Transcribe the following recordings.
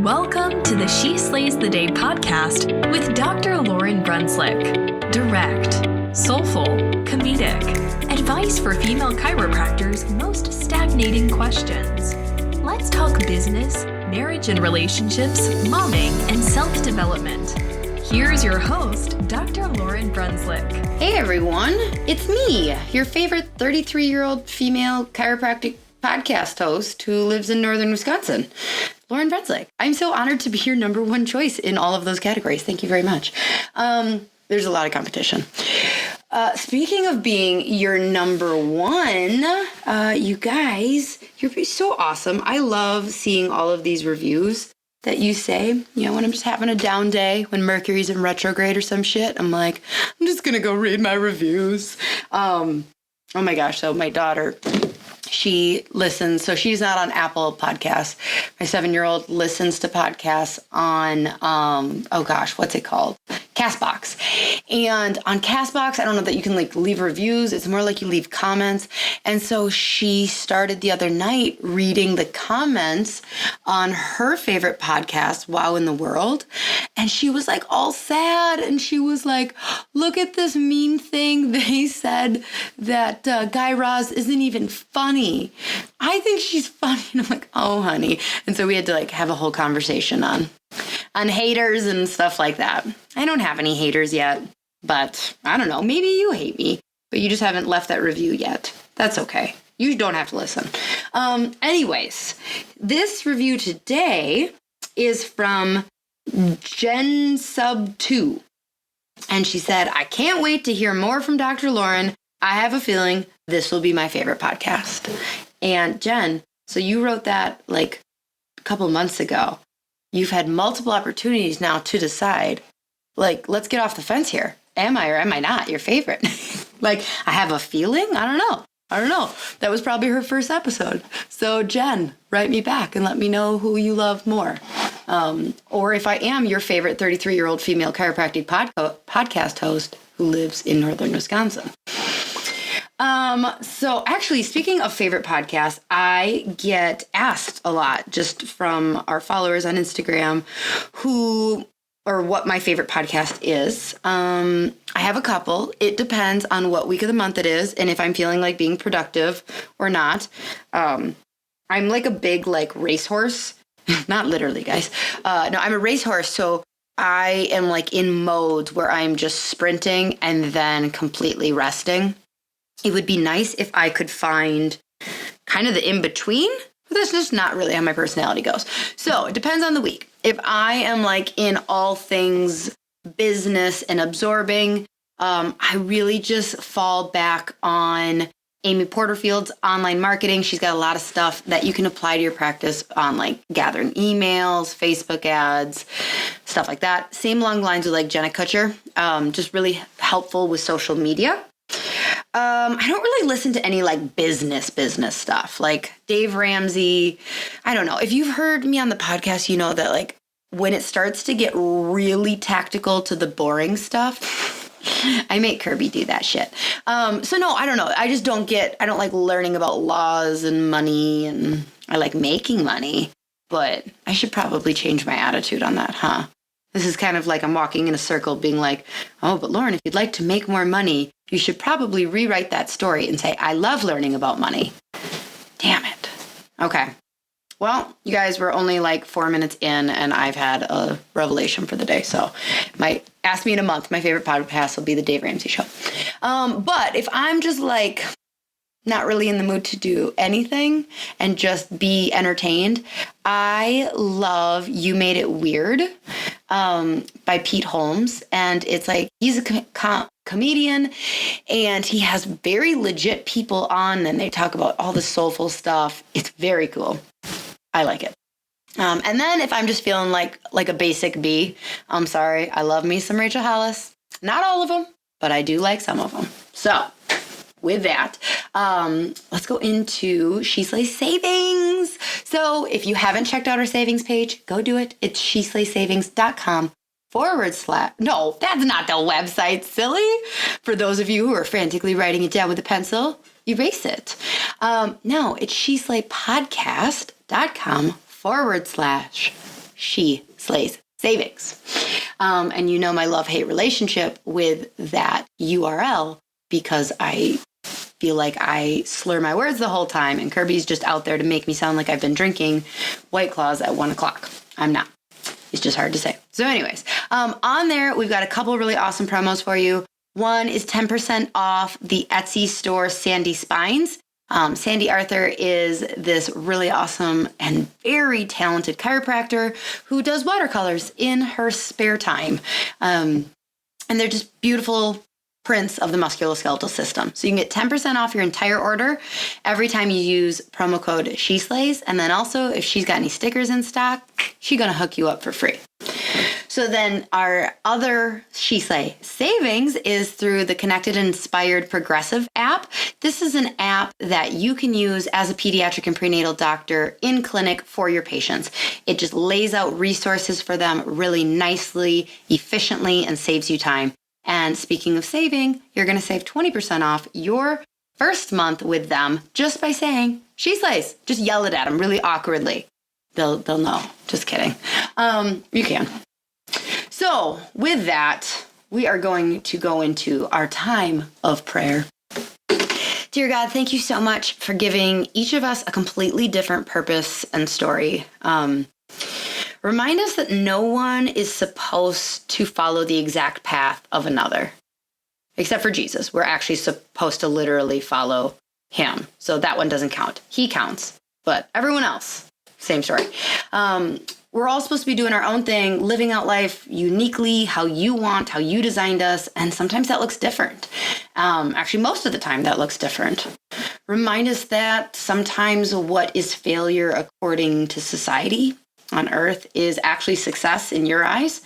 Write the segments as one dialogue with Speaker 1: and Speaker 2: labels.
Speaker 1: Welcome to the She Slays the Day podcast with Dr. Lauryn Brunslick. Direct, soulful, comedic, advice for female chiropractors' most stagnating questions. Let's talk business, marriage and relationships, momming, and self-development. Here's your host, Dr. Lauryn Brunslick.
Speaker 2: Hey everyone, it's me, your favorite 33-year-old female chiropractic podcast host who lives in northern Wisconsin, Lauryn Brunslick. I'm so honored to be your number one choice in all of those categories. Thank you very much. There's a lot of competition. Speaking of being your number one, you guys, you're so awesome. I love seeing all of these reviews that you say, when I'm just having a down day, when Mercury's in retrograde or some shit, I'm like, I'm just going to go read my reviews. Oh my gosh. So my daughter, she listens. So she's not on Apple Podcasts. My 7-year-old listens to podcasts on, what's it called? Castbox. And on Castbox, I don't know that you can leave reviews. It's more like you leave comments. And so she started the other night reading the comments on her favorite podcast, Wow in the World. And she was all sad. And she was like, look at this mean thing. They said that Guy Raz isn't even funny. I think she's funny. And I'm like, oh, honey. And so we had to have a whole conversation on haters and stuff like that. I don't have any haters yet, but I don't know. Maybe you hate me, but you just haven't left that review yet. That's okay. You don't have to listen. Anyways, this review today is from Jen Sub 2. And she said, I can't wait to hear more from Dr. Lauryn. I have a feeling this will be my favorite podcast. And Jen, so you wrote that a couple months ago. You've had multiple opportunities now to decide, let's get off the fence here. Am I or am I not your favorite? I have a feeling? I don't know. That was probably her first episode. So Jen, write me back and let me know who you love more. Or if I am your favorite 33-year-old female chiropractic podcast host who lives in northern Wisconsin. So actually, speaking of favorite podcasts, I get asked a lot just from our followers on Instagram what my favorite podcast is. I have a couple. It depends on what week of the month it is and if I'm feeling like being productive or not. I'm a big racehorse. Not literally, guys. No, I'm a racehorse. So I am in modes where I'm just sprinting and then completely resting. It would be nice if I could find kind of the in-between, but that's just not really how my personality goes. So it depends on the week. If I am in all things business and absorbing, I really just fall back on Amy Porterfield's online marketing. She's got a lot of stuff that you can apply to your practice on gathering emails, Facebook ads, stuff like that. Same along the lines with Jenna Kutcher, just really helpful with social media. I don't really listen to any business stuff like Dave Ramsey. I don't know. If you've heard me on the podcast, you know that when it starts to get really tactical to the boring stuff, I make Kirby do that shit. So no, I don't know. I don't like learning about laws and money, and I like making money, but I should probably change my attitude on that, huh? This is kind of I'm walking in a circle being oh, but Lauryn, if you'd like to make more money, you should probably rewrite that story and say, I love learning about money. Damn it. Okay. Well, you guys, we're only 4 minutes in and I've had a revelation for the day. So ask me in a month, my favorite podcast will be the Dave Ramsey Show. But if I'm just not really in the mood to do anything and just be entertained, I love You Made It Weird by Pete Holmes. And it's he's a comedian and he has very legit people on and they talk about all the soulful stuff. It's very cool. I like it. And then if I'm just feeling like a basic B, I'm sorry. I love me some Rachel Hollis. Not all of them, but I do like some of them. So with that, let's go into She Slays Savings. So if you haven't checked out our savings page, go do it. It's sheslaysavings.com No, that's not the website, silly. For those of you who are frantically writing it down with a pencil, erase it. No, it's sheslaypodcast.com She Slays Savings. And you know my love-hate relationship with that URL because I feel like I slur my words the whole time, and Kirby's just out there to make me sound like I've been drinking White Claws at 1 o'clock. I'm not. It's just hard to say. So anyways, on there, we've got a couple really awesome promos for you. One is 10% off the Etsy store Sandy Spines. Sandy Arthur is this really awesome and very talented chiropractor who does watercolors in her spare time. And they're just beautiful prints of the musculoskeletal system. So you can get 10% off your entire order every time you use promo code SheSlays. And then also, if she's got any stickers in stock, she's going to hook you up for free. So then our other She Slay savings is through the Connected and Inspired Progressive app. This is an app that you can use as a pediatric and prenatal doctor in clinic for your patients. It just lays out resources for them really nicely, efficiently, and saves you time. And speaking of saving, you're going to save 20% off your first month with them just by saying, She Slays. Just yell it at them really awkwardly. They'll know. Just kidding. You can. So with that, we are going to go into our time of prayer. Dear God, thank you so much for giving each of us a completely different purpose and story. Remind us that no one is supposed to follow the exact path of another, except for Jesus. We're actually supposed to literally follow him. So that one doesn't count. He counts, but everyone else, same story. We're all supposed to be doing our own thing, living out life uniquely, how you want, how you designed us. And sometimes that looks different. Actually, most of the time that looks different. Remind us that sometimes what is failure according to society on earth is actually success in your eyes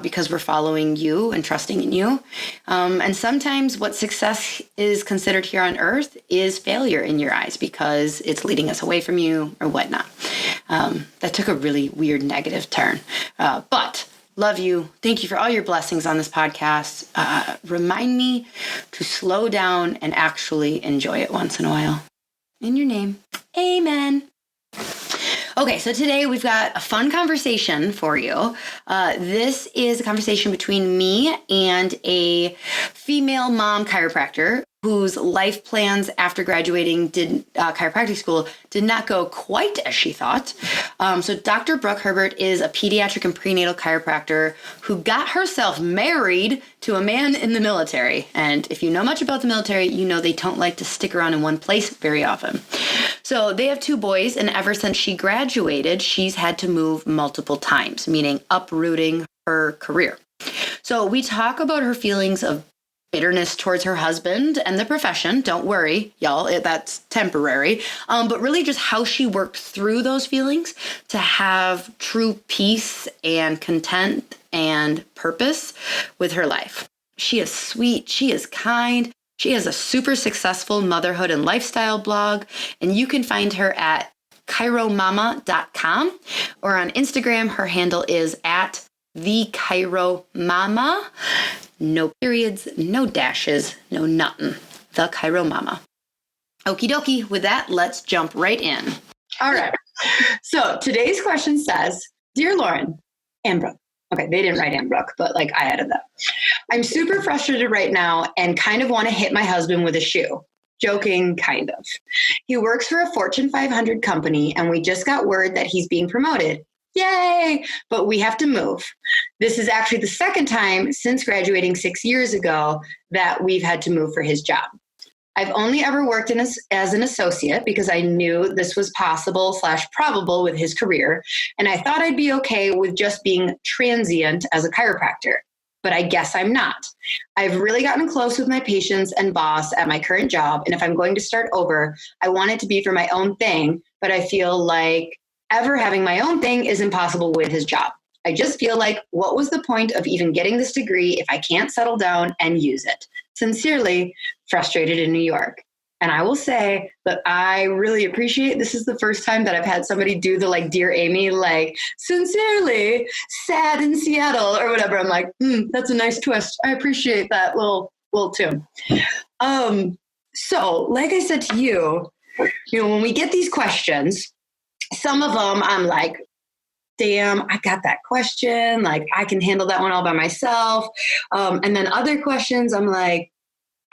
Speaker 2: because we're following you and trusting in you. And sometimes what success is considered here on earth is failure in your eyes because it's leading us away from you or whatnot. That took a really weird negative turn. But love you. Thank you for all your blessings on this podcast. Remind me to slow down and actually enjoy it once in a while. In your name, amen. Okay, so today we've got a fun conversation for you. This is a conversation between me and a female mom chiropractor whose life plans after graduating chiropractic school did not go quite as she thought. So Dr. Brooke Herbert is a pediatric and prenatal chiropractor who got herself married to a man in the military. And if you know much about the military, you know they don't like to stick around in one place very often. So they have 2 boys, and ever since she graduated, she's had to move multiple times, meaning uprooting her career. So we talk about her feelings of bitterness towards her husband and the profession. Don't worry, y'all, that's temporary. But really just how she worked through those feelings to have true peace and content and purpose with her life. She is sweet. She is kind. She has a super successful motherhood and lifestyle blog, and you can find her at chiromama.com or on Instagram. Her handle is at @thechiromama. No periods, no dashes, no nothing. The Chiromama. Okie dokie. With that, let's jump right in. All right. So today's question says, Dear Lauryn and Brooke. Okay, they didn't write and Brooke, but I added that. I'm super frustrated right now and kind of want to hit my husband with a shoe. Joking, kind of. He works for a Fortune 500 company, and we just got word that he's being promoted. Yay! But we have to move. This is actually the second time since graduating 6 years ago that we've had to move for his job. I've only ever worked as an associate because I knew this was possible / probable with his career, and I thought I'd be okay with just being transient as a chiropractor. But I guess I'm not. I've really gotten close with my patients and boss at my current job, and if I'm going to start over, I want it to be for my own thing, but I feel like ever having my own thing is impossible with his job. I just feel like, what was the point of even getting this degree if I can't settle down and use it? Sincerely, frustrated in New York. And I will say that I really appreciate, this is the first time that I've had somebody do the Dear Amy, sincerely sad in Seattle or whatever. I'm like, that's a nice twist. I appreciate that little tune. So like I said to you, when we get these questions, some of them I'm like, damn, I got that question. Like, I can handle that one all by myself. And then other questions, I'm like,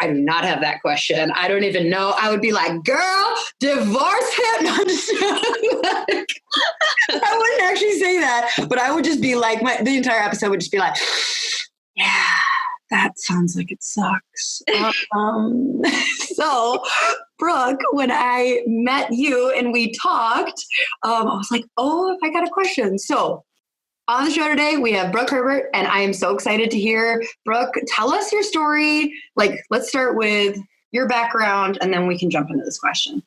Speaker 2: I do not have that question. I don't even know. I would be like, girl, divorce him. No, I'm just like, I wouldn't actually say that, but I would just be like, the entire episode would just be like, yeah, that sounds like it sucks. So, Brooke, when I met you and we talked, I was like, oh, I got a question. So on the show today, we have Brooke Herbert, and I am so excited to hear. Brooke, tell us your story. Like, let's start with your background, and then we can jump into this question.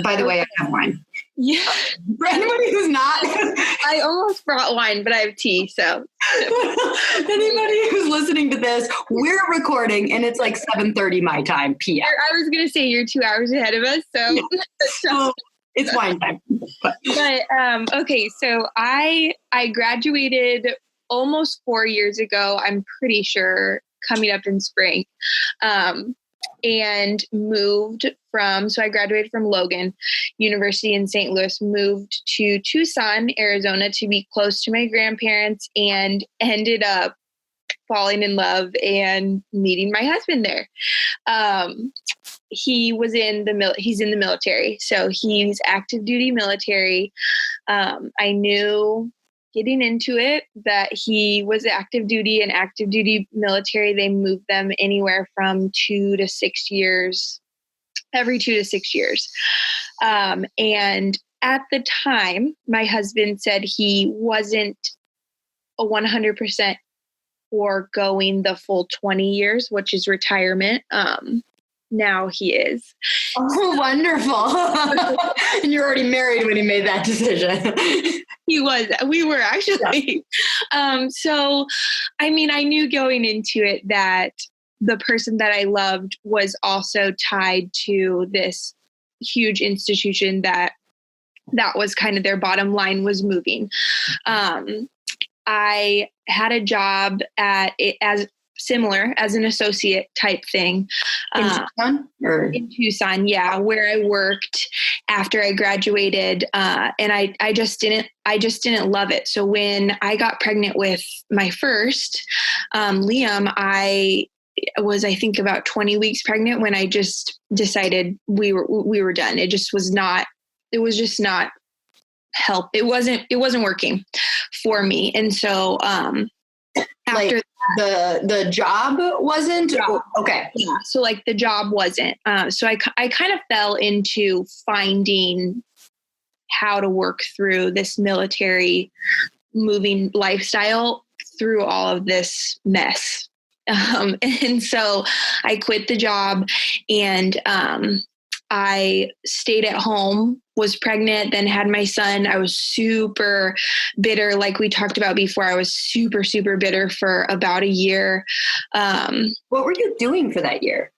Speaker 2: By the way, I have wine.
Speaker 3: Yeah.
Speaker 2: For anybody who's not.
Speaker 3: I almost brought wine, but I have tea, so.
Speaker 2: Anybody who's listening to this, we're recording, and it's like 7:30 my time, p.m.
Speaker 3: I was going to say you're 2 hours ahead of us, so.
Speaker 2: Yeah. So it's wine time. But
Speaker 3: okay, so I graduated almost 4 years ago, I'm pretty sure, coming up in spring. And so I graduated from Logan University in St. Louis, moved to Tucson, Arizona to be close to my grandparents, and ended up falling in love and meeting my husband there. He's in the military. So he's active duty military. I knew getting into it that he was active duty, and active duty military, they move them anywhere from 2 to 6 years, every 2 to 6 years. And at the time, my husband said he wasn't a 100% for going the full 20 years, which is retirement. Now he is.
Speaker 2: Oh, wonderful. And you're already married when he made that decision.
Speaker 3: He was. We were actually. Yeah. So, I mean, I knew going into it that the person that I loved was also tied to this huge institution that was kind of their bottom line was moving. I had a job at it as similar as an associate type thing.
Speaker 2: In Tucson?
Speaker 3: In Tucson, yeah, where I worked after I graduated. And I just didn't love it. So when I got pregnant with my first, Liam, I was, I think, about 20 weeks pregnant when I just decided we were done. It was just not help. It wasn't working for me. And so, after
Speaker 2: the job wasn't?
Speaker 3: Yeah.
Speaker 2: Okay.
Speaker 3: Yeah. So like the job wasn't. So I kind of fell into finding how to work through this military moving lifestyle through all of this mess. And so I quit the job, and I stayed at home, was pregnant, then had my son. I was super bitter. Like we talked about before, I was super, super bitter for about a year.
Speaker 2: What were you doing for that year?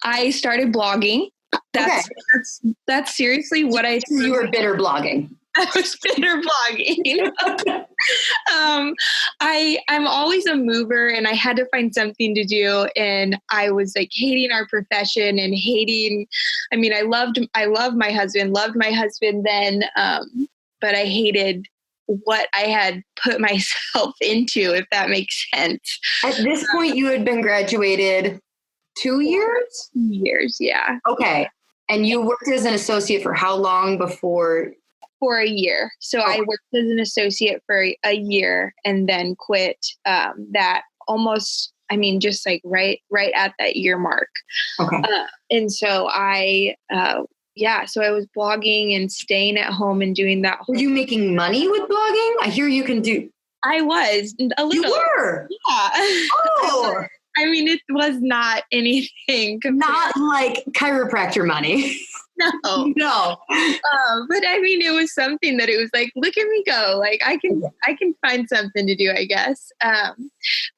Speaker 3: I started blogging. That's seriously what I did.
Speaker 2: You were bitter blogging.
Speaker 3: I was bitter blogging. I'm always a mover, and I had to find something to do. And I was like hating our profession and I loved my husband then. But I hated what I had put myself into, if that makes sense.
Speaker 2: At this point, you had been graduated 2 years?
Speaker 3: 2 years, yeah.
Speaker 2: Okay. And you worked as an associate for how long before?
Speaker 3: For a year. So I worked as an associate for a year and then quit that almost, just like right at that year mark.
Speaker 2: Okay.
Speaker 3: And so so I was blogging and staying at home and doing that.
Speaker 2: Were you making money with blogging? I hear you can do.
Speaker 3: I was a little.
Speaker 2: You were?
Speaker 3: Yeah.
Speaker 2: Oh.
Speaker 3: It was not anything.
Speaker 2: Not like chiropractor money.
Speaker 3: No. But it was something that it was like, look at me go. Like I can find something to do, I guess.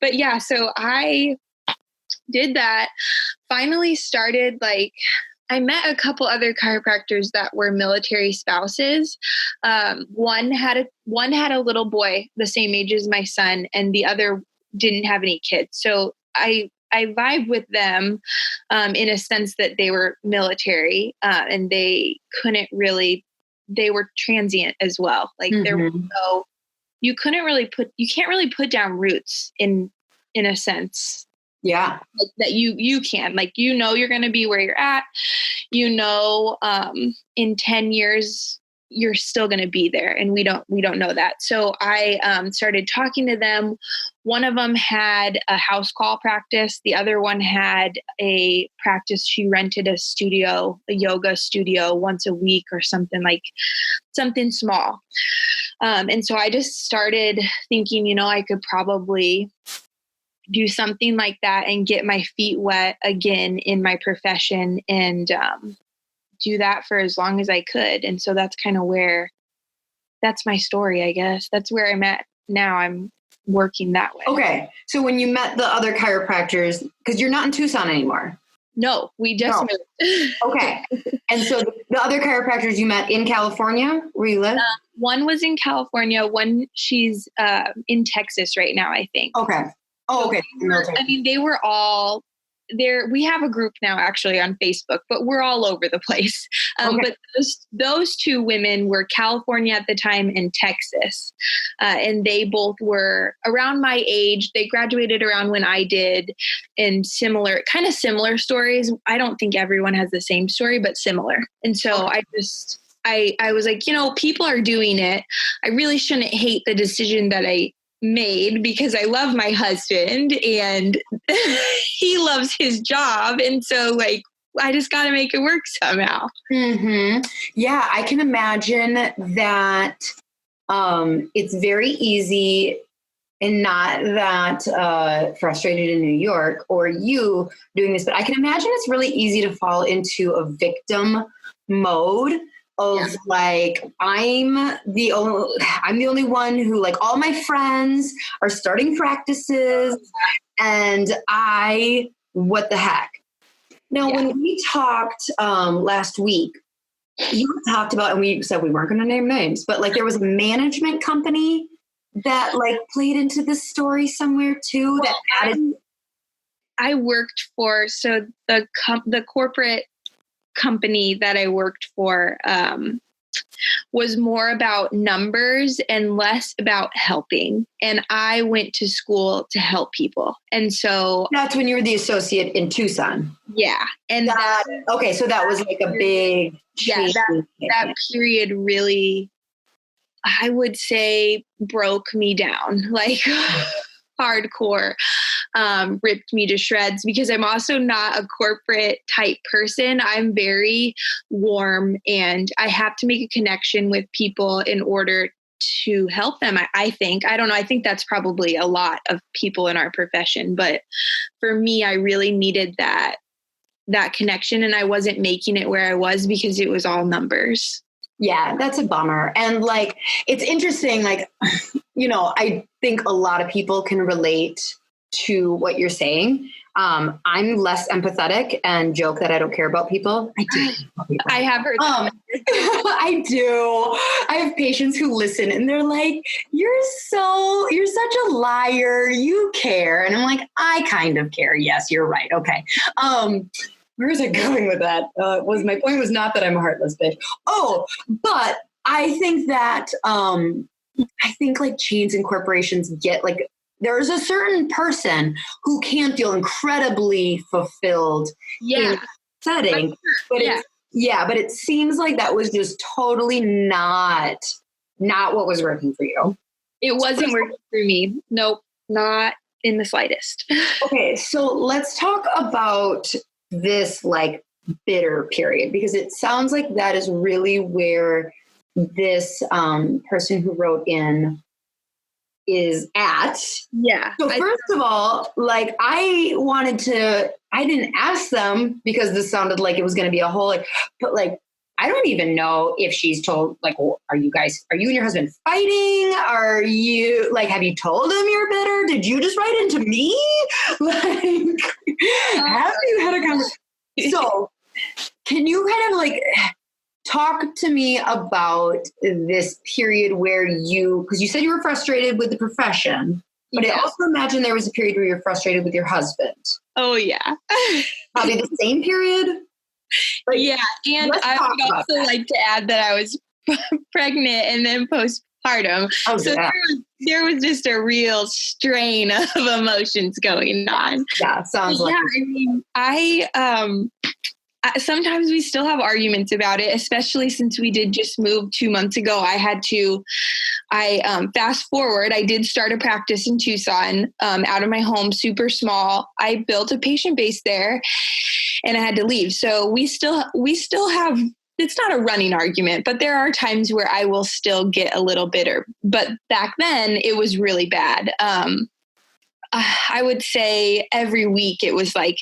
Speaker 3: But yeah, so I did that. Finally started I met a couple other chiropractors that were military spouses. One had a little boy the same age as my son, and the other didn't have any kids. So I vibe with them in a sense that they were military and they couldn't really they were transient as well. Like there was no, you can't really put down roots in a sense.
Speaker 2: Yeah.
Speaker 3: Like that you can, like, you're going to be where you're at, in 10 years, you're still going to be there. And we don't know that. So I started talking to them. One of them had a house call practice. The other one had a practice. She rented a yoga studio once a week or something small. And so I just started thinking, I could probably do something like that and get my feet wet again in my profession and do that for as long as I could. And so that's kind of that's my story, I guess. That's where I'm at now. I'm working that way.
Speaker 2: Okay. So when you met the other chiropractors, because you're not in Tucson anymore.
Speaker 3: No, we just moved.
Speaker 2: Okay. And so the other chiropractors you met in California, where you live?
Speaker 3: One was in California. One, she's in Texas right now, I think.
Speaker 2: Okay. Oh, okay.
Speaker 3: They were all there. We have a group now actually on Facebook, but we're all over the place. But those two women were California at the time and Texas. And they both were around my age. They graduated around when I did, and similar stories. I don't think everyone has the same story, but similar. And so I was like, people are doing it. I really shouldn't hate the decision that I made because I love my husband and he loves his job. And so I just got to make it work somehow.
Speaker 2: Mm-hmm. Yeah, I can imagine that it's very easy and not that frustrated in New York or you doing this, but I can imagine it's really easy to fall into a victim mode of I'm the only one who all my friends are starting practices and what the heck. Now, when we talked last week, you talked about, and we said we weren't going to name names, but there was a management company that played into this story somewhere too. Well, that added.
Speaker 3: I worked for, the corporate company that I worked for was more about numbers and less about helping. And I went to school to help people. And so
Speaker 2: that's when you were the associate in Tucson.
Speaker 3: Yeah. And
Speaker 2: so that was a big change.
Speaker 3: That period really, I would say, broke me down, hardcore. Ripped me to shreds because I'm also not a corporate type person. I'm very warm and I have to make a connection with people in order to help them. I think, I don't know. I think that's probably a lot of people in our profession, but for me, I really needed that connection and I wasn't making it where I was because it was all numbers.
Speaker 2: Yeah, that's a bummer. And it's interesting. I think a lot of people can relate to what you're saying. I'm less empathetic and joke that I don't care about people. I do.
Speaker 3: I have heard that.
Speaker 2: I do. I have patients who listen and they're like, you're such a liar. You care. And I'm like, I kind of care. Yes, you're right. Okay. Where was I going with that? My point was not that I'm a heartless bitch. Oh, but I think that, chains and corporations get there's a certain person who can feel incredibly fulfilled in a setting, but but it seems like that was just totally not what was working for you.
Speaker 3: It wasn't working for me. Nope, not in the slightest.
Speaker 2: Okay, so let's talk about this bitter period, because it sounds like that is really where this person who wrote in is at.
Speaker 3: Yeah.
Speaker 2: So first of all, I didn't ask them because this sounded like it was going to be a whole, but I don't even know if she's told, are you and your husband fighting? Are you, have you told him you're bitter? Did you just write into me? Have you had a conversation? So can you kind of talk to me about this period where because you said you were frustrated with the profession, but I also imagine there was a period where you're frustrated with your husband.
Speaker 3: Oh, yeah.
Speaker 2: Probably the same period?
Speaker 3: Yeah. And I would also like to add that I was pregnant and then postpartum.
Speaker 2: Oh,
Speaker 3: so
Speaker 2: yeah.
Speaker 3: there was just a real strain of emotions going on.
Speaker 2: Yeah, sounds like.
Speaker 3: Yeah, I mean, sometimes we still have arguments about it, especially since we did just move 2 months ago. Fast forward, I did start a practice in Tucson, out of my home, super small. I built a patient base there and I had to leave. So we still have, it's not a running argument, but there are times where I will still get a little bitter. But back then it was really bad. I would say every week it was like,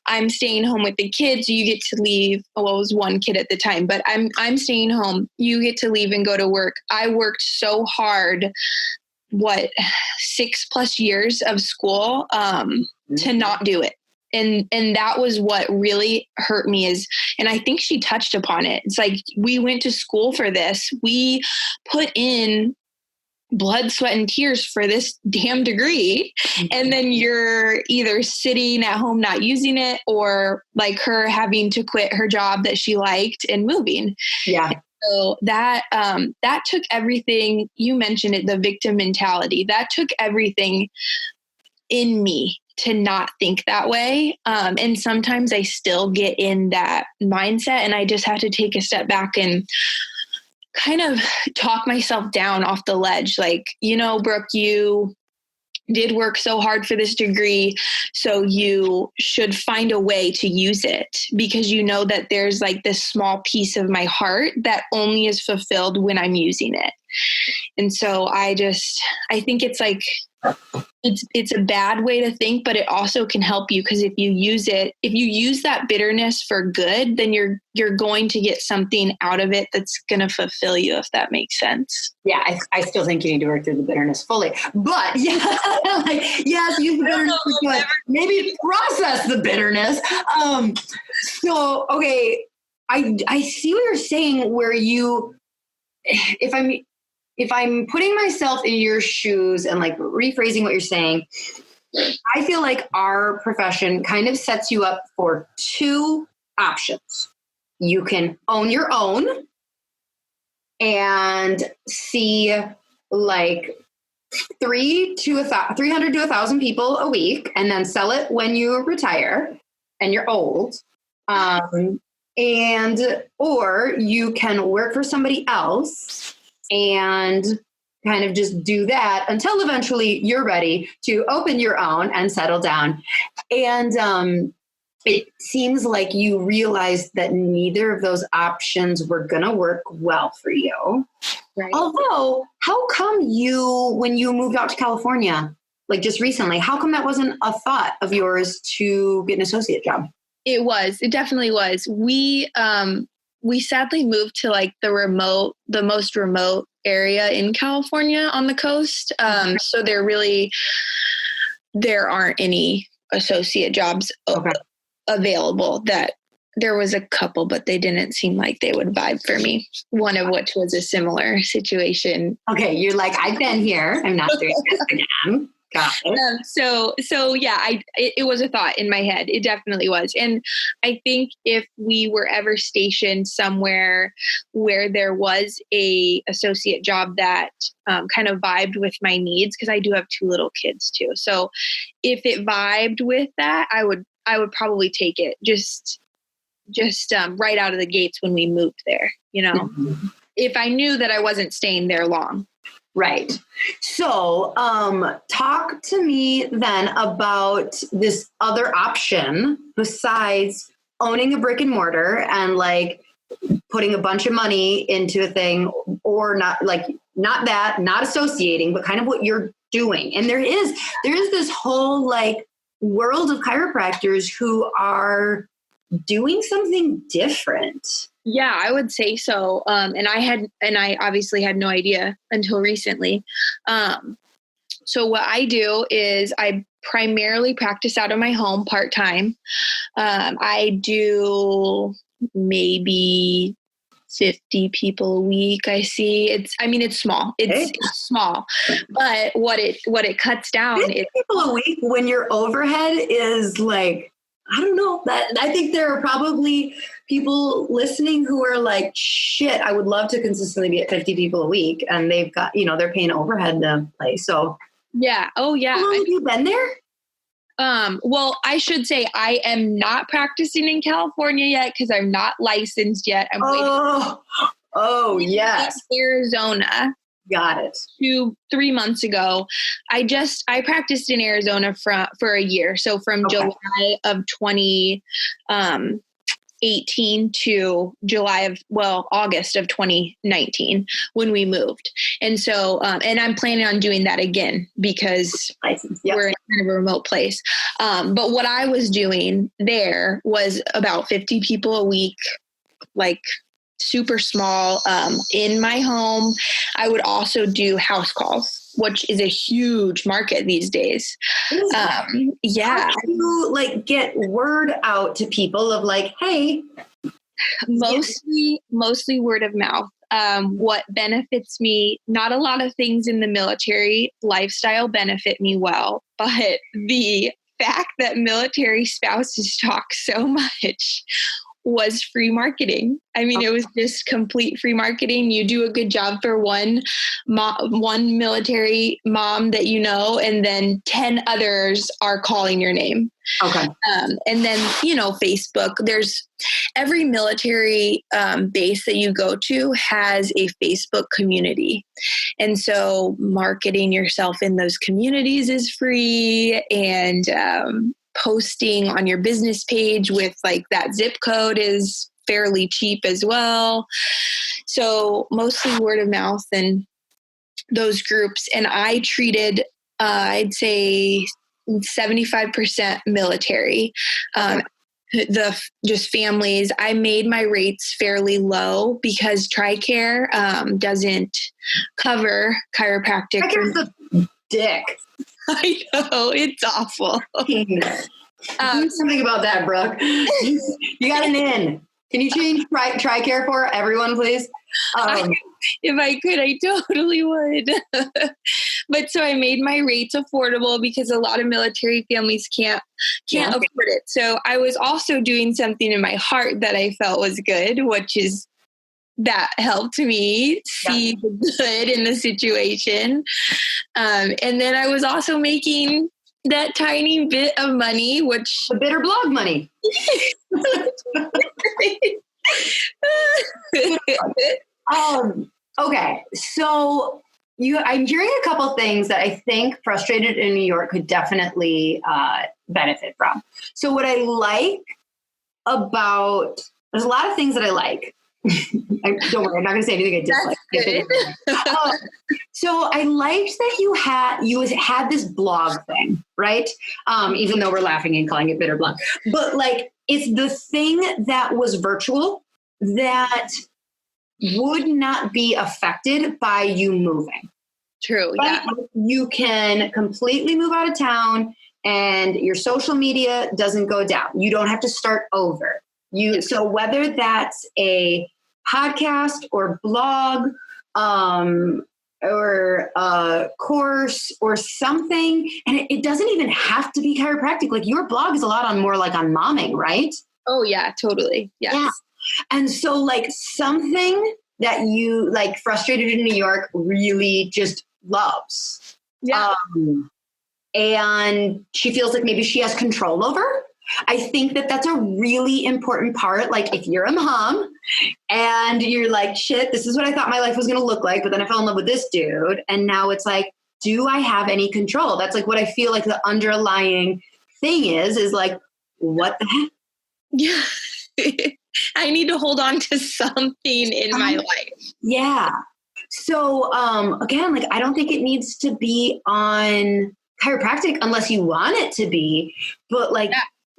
Speaker 3: I'm staying home with the kids. You get to leave. Well, it was one kid at the time, but I'm staying home. You get to leave and go to work. I worked so hard, 6+ years of school, to not do it. And that was what really hurt me and I think she touched upon it. It's like, we went to school for this. We put in blood, sweat, and tears for this damn degree. And then you're either sitting at home not using it, or like her having to quit her job that she liked and moving.
Speaker 2: Yeah.
Speaker 3: So that took everything. You mentioned it, the victim mentality. That took everything in me to not think that way. And sometimes I still get in that mindset, and I just have to take a step back and kind of talk myself down off the ledge. Like, Brooke, you did work so hard for this degree, so you should find a way to use it, because that there's like this small piece of my heart that only is fulfilled when I'm using it. And so I think it's like, it's a bad way to think, but it also can help you, because if you use that bitterness for good, then you're going to get something out of it that's going to fulfill you, if that makes sense.
Speaker 2: Yeah, I still think you need to work through the bitterness fully, but yes, use the bitterness for good. Maybe process the bitterness. So okay, I see what you're saying. Where if I'm putting myself in your shoes and like rephrasing what you're saying, I feel like our profession kind of sets you up for two options. You can own your own and see like 300 to 1,000 people a week, and then sell it when you retire and you're old. Or you can work for somebody else and kind of just do that until eventually you're ready to open your own and settle down. And it seems like you realized that neither of those options were going to work well for you.
Speaker 3: Right.
Speaker 2: Although, how come when you moved out to California, like just recently, how come that wasn't a thought of yours to get an associate job?
Speaker 3: It definitely was. We sadly moved to like the most remote area in California on the coast. So there aren't any associate jobs available. That there was a couple, but they didn't seem like they would vibe for me. One of which was a similar situation.
Speaker 2: Okay. You're like, I've been here. I'm not doing this again. Got it.
Speaker 3: So yeah, it was a thought in my head. It definitely was. And I think if we were ever stationed somewhere where there was a associate job that kind of vibed with my needs, because I do have 2 little kids too. So if it vibed with that, I would probably take it just right out of the gates when we moved there,
Speaker 2: Mm-hmm.
Speaker 3: If I knew that I wasn't staying there long.
Speaker 2: Right. So, talk to me then about this other option besides owning a brick and mortar and like putting a bunch of money into a thing, or not associating, but kind of what you're doing. And there is this whole like world of chiropractors who are doing something different.
Speaker 3: Yeah, I would say so. And I obviously had no idea until recently. So what I do is I primarily practice out of my home part-time. I do maybe 50 people a week. I see it's small. It's small, but what it cuts down
Speaker 2: 50 people a week when your overhead is like, I don't know, that I think there are probably people listening who are like, shit, I would love to consistently be at 50 people a week, and they've got, they're paying overhead to play. So
Speaker 3: yeah. Oh yeah.
Speaker 2: How long have you been there?
Speaker 3: Well, I should say I am not practicing in California yet because I'm not licensed yet. I'm waiting.
Speaker 2: Oh, yes.
Speaker 3: Arizona.
Speaker 2: Got it.
Speaker 3: 3 months ago. I practiced in Arizona for a year. So from July of 2018 to August of 2019 when we moved. And so, and I'm planning on doing that again because we're in kind of a remote place. But what I was doing there was about 50 people a week, like super small, in my home. I would also do house calls, which is a huge market these days.
Speaker 2: How do you get word out to people of like, hey?
Speaker 3: Mostly word of mouth. What benefits me, not a lot of things in the military lifestyle benefit me well, but the fact that military spouses talk so much was free marketing. I mean, it was just complete free marketing. You do a good job for one military mom that and then 10 others are calling your name.
Speaker 2: Okay.
Speaker 3: And then, Facebook, there's every military base that you go to has a Facebook community. And so marketing yourself in those communities is free, and posting on your business page with like that zip code is fairly cheap as well. So mostly word of mouth and those groups. And I treated, I'd say 75% military. Just families. I made my rates fairly low because TRICARE doesn't cover chiropractic.
Speaker 2: TRICARE's a dick.
Speaker 3: I know, it's awful.
Speaker 2: Do something about that, Brooke. You got an in. Can you change TRICARE for everyone, please?
Speaker 3: If I could, I totally would. But so I made my rates affordable because a lot of military families can't afford it. So I was also doing something in my heart that I felt was good, which is that helped me see the good in the situation. And then I was also making that tiny bit of money, which...
Speaker 2: The bitter blog money. Okay. So I'm hearing a couple things that I think Frustrated in New York could definitely benefit from. So what I like there's a lot of things that I like. Don't worry, I'm not going to say anything I dislike. So I liked that you had this blog thing, right? Even though we're laughing and calling it bitter blog, but like it's the thing that was virtual that would not be affected by you moving.
Speaker 3: True.
Speaker 2: Right?
Speaker 3: Yeah.
Speaker 2: You can completely move out of town and your social media doesn't go down. You don't have to start over. So whether that's a podcast or blog, or a course or something, and it doesn't even have to be chiropractic. Like your blog is a lot on momming, right?
Speaker 3: Oh yeah, totally. Yes. Yeah.
Speaker 2: And so like something that you like Frustrated in New York really just loves.
Speaker 3: Yeah.
Speaker 2: And she feels like maybe she has control over. I think that that's a really important part. Like if you're a mom and you're like, shit, this is what I thought my life was going to look like, but then I fell in love with this dude. And now it's like, do I have any control? That's like what I feel like the underlying thing is like, what the heck?
Speaker 3: Yeah. I need to hold on to something in my life.
Speaker 2: Yeah. So again, like I don't think it needs to be on chiropractic unless you want it to be, but like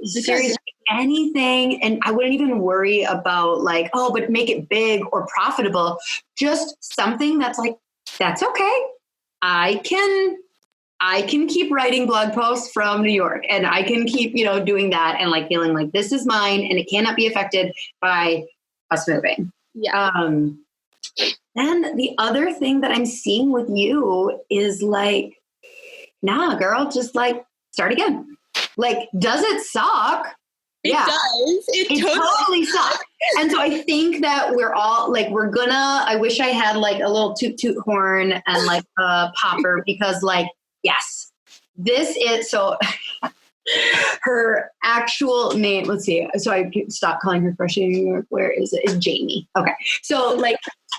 Speaker 2: seriously anything. And I wouldn't even worry about like, oh, but make it big or profitable. Just something that's like, that's okay. I can keep writing blog posts from New York and I can keep, doing that and like feeling like this is mine and it cannot be affected by us moving.
Speaker 3: Yeah.
Speaker 2: And the other thing that I'm seeing with you is like, nah, girl, just like start again. Like, does it suck?
Speaker 3: It does.
Speaker 2: It totally sucks. And so I think that we're all like, I wish I had like a little toot horn and like a popper because like, yes, this is so her actual name. Let's see. So I stopped calling her Fresh New York. Where is it? It's Jamie. Okay. So like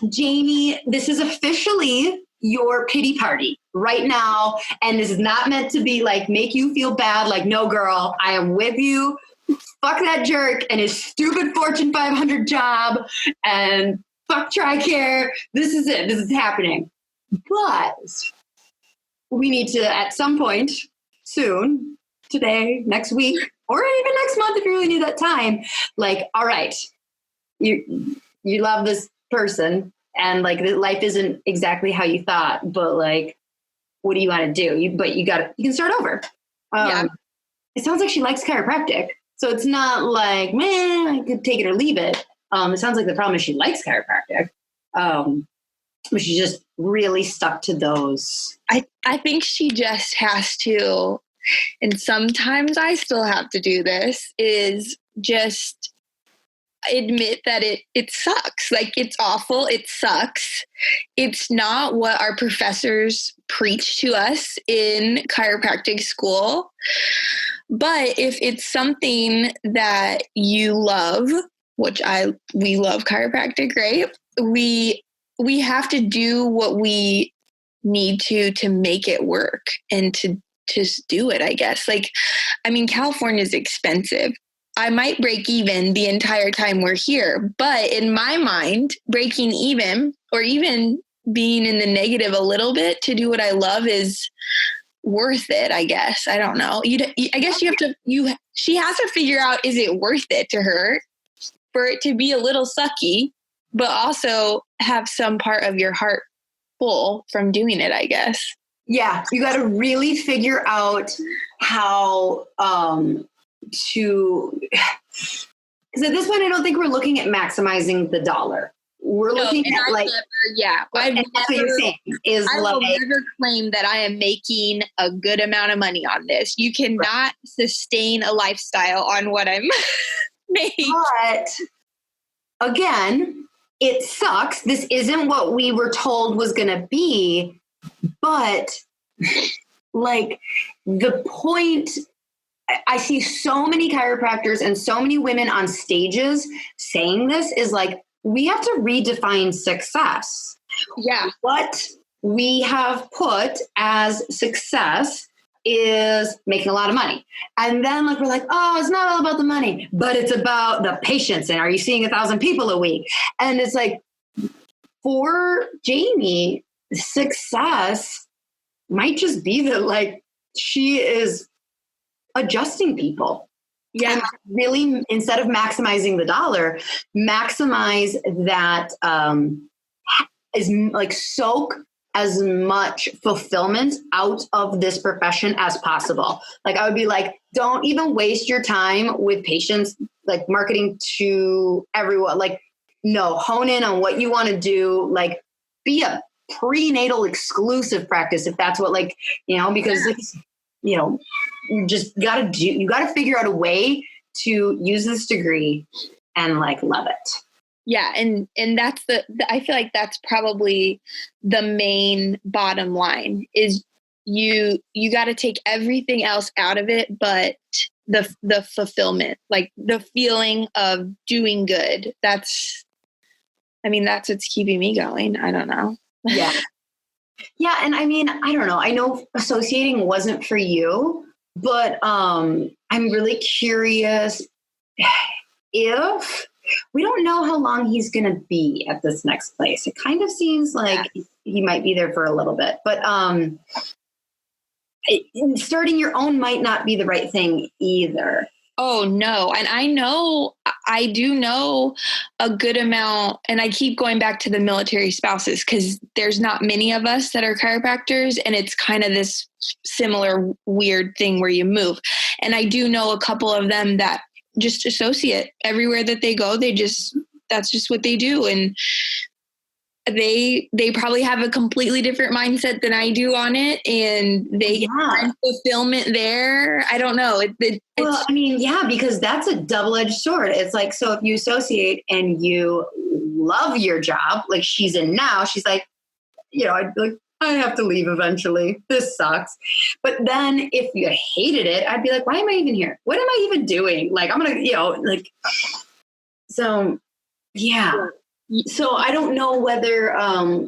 Speaker 2: Jamie, this is officially your pity party right now. And this is not meant to be like, make you feel bad. Like, no, girl, I am with you. Fuck that jerk and his stupid Fortune 500 job and fuck TRICARE. This is it. This is happening. But we need to, at some point soon, today, next week, or even next month if you really need that time, like, all right, you love this person and like life isn't exactly how you thought, but like, what do you want to do? You can start over. It sounds like she likes chiropractic. So it's not like, man, I could take it or leave it. It sounds like the problem is she likes chiropractic. But she just really stuck to those.
Speaker 3: I think she just has to, and sometimes I still have to do this, is just admit that it sucks. Like, it's awful. It sucks. It's not what our professors preach to us in chiropractic school. But if it's something that you love, which we love chiropractic, right? We have to do what we need to make it work and to just do it, I guess. Like, I mean, California is expensive. I might break even the entire time we're here, but in my mind, breaking even or even being in the negative a little bit to do what I love is worth it, I guess. I don't know. I guess she has to figure out, is it worth it to her for it to be a little sucky, but also have some part of your heart full from doing it, I guess.
Speaker 2: Yeah. You got to really figure out how to, because at this point, I don't think we're looking at maximizing the dollar. We're looking at like,
Speaker 3: that's
Speaker 2: what you're saying is
Speaker 3: I
Speaker 2: like,
Speaker 3: will never claim that I am making a good amount of money on this. You cannot sustain a lifestyle on what I'm making.
Speaker 2: But again, it sucks. This isn't what we were told was going to be, but like the point, I see so many chiropractors and so many women on stages saying this is like, we have to redefine success.
Speaker 3: Yeah.
Speaker 2: What we have put as success is making a lot of money. And then like, we're like, oh, it's not all about the money, but it's about the patients. And are you seeing 1,000 people a week? And it's like, for Jamie, success might just be that like, she is adjusting people. Yeah. And really, instead of maximizing the dollar, maximize that is like soak as much fulfillment out of this profession as possible. Like I would be like, don't even waste your time with patients, like marketing to everyone. Like, no, hone in on what you want to do. Like be a prenatal exclusive practice if that's what like, because it's, you just got to figure out a way to use this degree and like love it.
Speaker 3: Yeah. And that's I feel like that's probably the main bottom line is you got to take everything else out of it, but the fulfillment, like the feeling of doing good. That's what's keeping me going. I don't know.
Speaker 2: Yeah. Yeah. And I mean, I don't know. I know associating wasn't for you, but I'm really curious if we don't know how long he's going to be at this next place. It kind of seems like he might be there for a little bit, but starting your own might not be the right thing either.
Speaker 3: Oh, no. And I do know a good amount, and I keep going back to the military spouses because there's not many of us that are chiropractors, and it's kind of this similar weird thing where you move. And I do know a couple of them that just associate everywhere that they go. That's just what they do. And they probably have a completely different mindset than I do on it, and they find fulfillment there. I don't know.
Speaker 4: Well, I mean, yeah, because that's a double-edged sword. It's like, so if you associate and you love your job, like she's in now, she's like, you know, I'd be like, I have to leave eventually. This sucks. But then if you hated it, I'd be like, why am I even here? What am I even doing? Like, I'm going to, you know, like, so yeah. So I don't know whether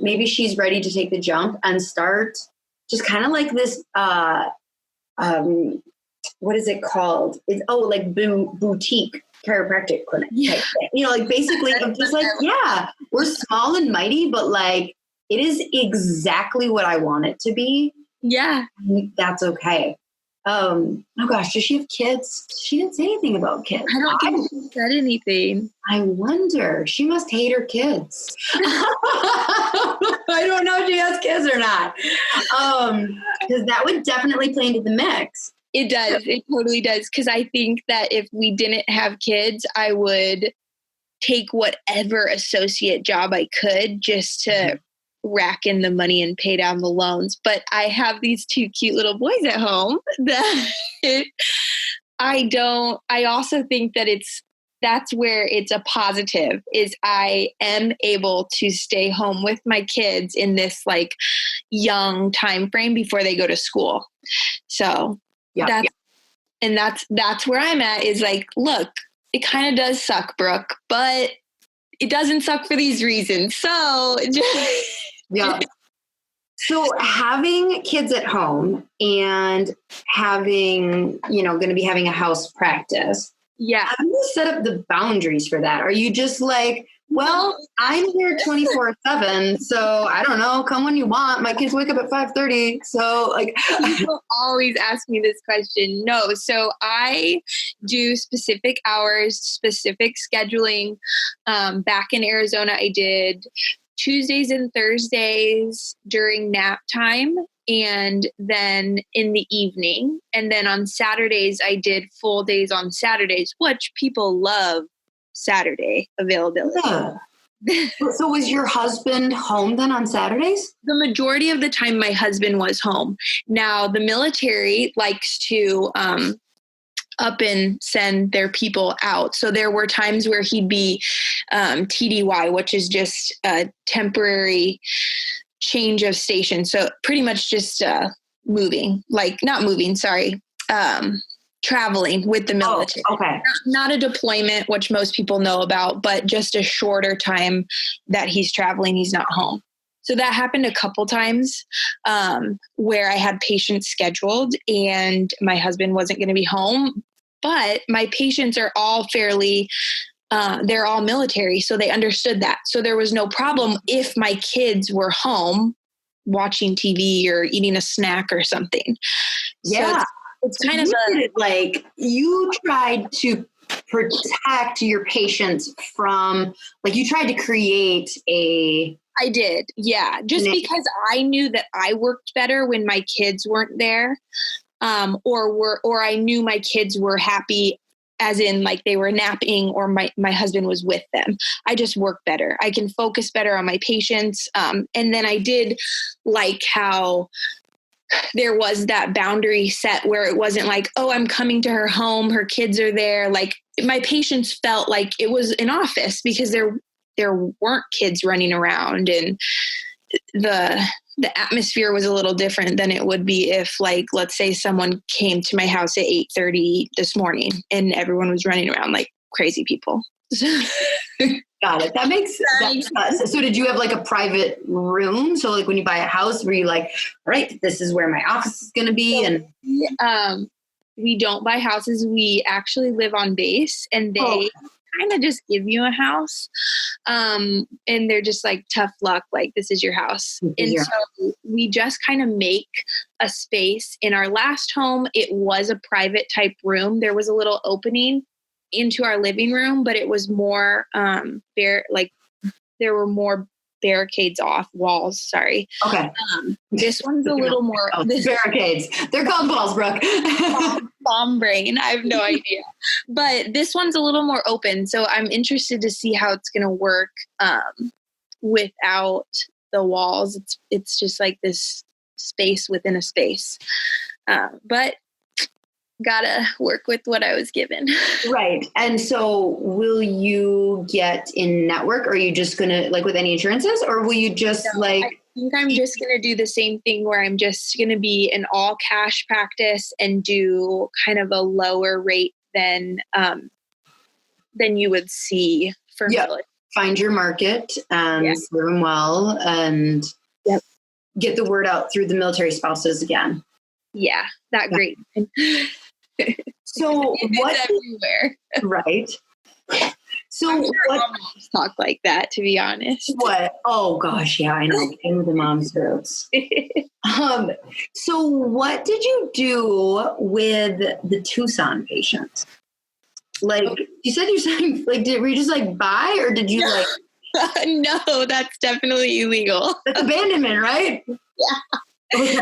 Speaker 4: maybe she's ready to take the jump and start just kind of like this, what is it called? It's like boutique chiropractic clinic type thing. You know, like basically I'm just like, yeah, we're small and mighty, but like it is exactly what I want it to be.
Speaker 3: Yeah.
Speaker 4: That's okay. Oh gosh, does she have kids? She didn't say anything about kids.
Speaker 3: I don't think she said anything.
Speaker 4: I wonder. She must hate her kids. I don't know if she has kids or not. Because that would definitely play into the mix.
Speaker 3: It does. It totally does. Because I think that if we didn't have kids, I would take whatever associate job I could just to rack in the money and pay down the loans. But I have these two cute little boys at home that I also think that that's where it's a positive, is I am able to stay home with my kids in this like young time frame before they go to school. So that's where I'm at, is like, look, it kind of does suck, Brooke, but it doesn't suck for these reasons. So
Speaker 4: yeah. So having kids at home and having, you know, going to be having a house practice.
Speaker 3: Yeah.
Speaker 4: How do you set up the boundaries for that? Are you just like, well, I'm here 24/7, so I don't know, come when you want. My kids wake up at 5:30. So like,
Speaker 3: people always ask me this question. No. So I do specific hours, specific scheduling. Back in Arizona, I did Tuesdays and Thursdays during nap time, and then in the evening. And then on Saturdays, I did full days on Saturdays, which people love Saturday availability.
Speaker 4: Yeah. So was your husband home then on Saturdays?
Speaker 3: The majority of the time my husband was home. Now the military likes to up and send their people out. So there were times where he'd be TDY, which is just a temporary change of station. So pretty much just traveling with the military.
Speaker 4: Oh, okay.
Speaker 3: Not a deployment, which most people know about, but just a shorter time that he's traveling, he's not home. So that happened a couple times where I had patients scheduled and my husband wasn't going to be home. But my patients are all they're all military, so they understood that. So there was no problem if my kids were home watching TV or eating a snack or something.
Speaker 4: Yeah.
Speaker 3: So it's kind of
Speaker 4: like you tried to protect your patients from, like you tried to create
Speaker 3: I did. Yeah. Just because I knew that I worked better when my kids weren't there. Or I knew my kids were happy, as in like they were napping or my husband was with them. I just work better. I can focus better on my patients. And then I did like how there was that boundary set where it wasn't like, oh, I'm coming to her home, her kids are there. Like my patients felt like it was an office because there weren't kids running around, and the atmosphere was a little different than it would be if, like, let's say someone came to my house at 8:30 this morning and everyone was running around like crazy people.
Speaker 4: Got it. That makes sense. So did you have like a private room? So like when you buy a house, were you like, all right, this is where my office is going to be? And
Speaker 3: we don't buy houses. We actually live on base, and they kind of just give you a house. And they're just like, tough luck, like this is your house. So we just kind of make a space. In our last home, it was a private type room. There was a little opening into our living room, but it was more there were more barricades off walls. Sorry.
Speaker 4: Okay.
Speaker 3: This one's a little more
Speaker 4: barricades. They're called walls, Brooke.
Speaker 3: Bomb brain. I have no idea. But this one's a little more open. So I'm interested to see how it's going to work without the walls. It's just like this space within a space. But gotta work with what I was given.
Speaker 4: Right. And so will you get in network, or are you just going to, like, with any insurances, or will you just
Speaker 3: I think I'm just going to do the same thing where I'm just going to be an all cash practice and do kind of a lower rate than you would see for military.
Speaker 4: Find your market and serve them well, and get the word out through the military spouses again.
Speaker 3: Yeah, that great.
Speaker 4: So what
Speaker 3: everywhere,
Speaker 4: right? So
Speaker 3: I'm sure what moms talk like that, to be honest.
Speaker 4: What? Oh gosh, yeah, I know. In the mom's groups. So what did you do with the Tucson patients? Like you said, like, were you just like buy, or did you like?
Speaker 3: No, that's definitely illegal.
Speaker 4: That's abandonment, right?
Speaker 3: Yeah.
Speaker 4: Okay.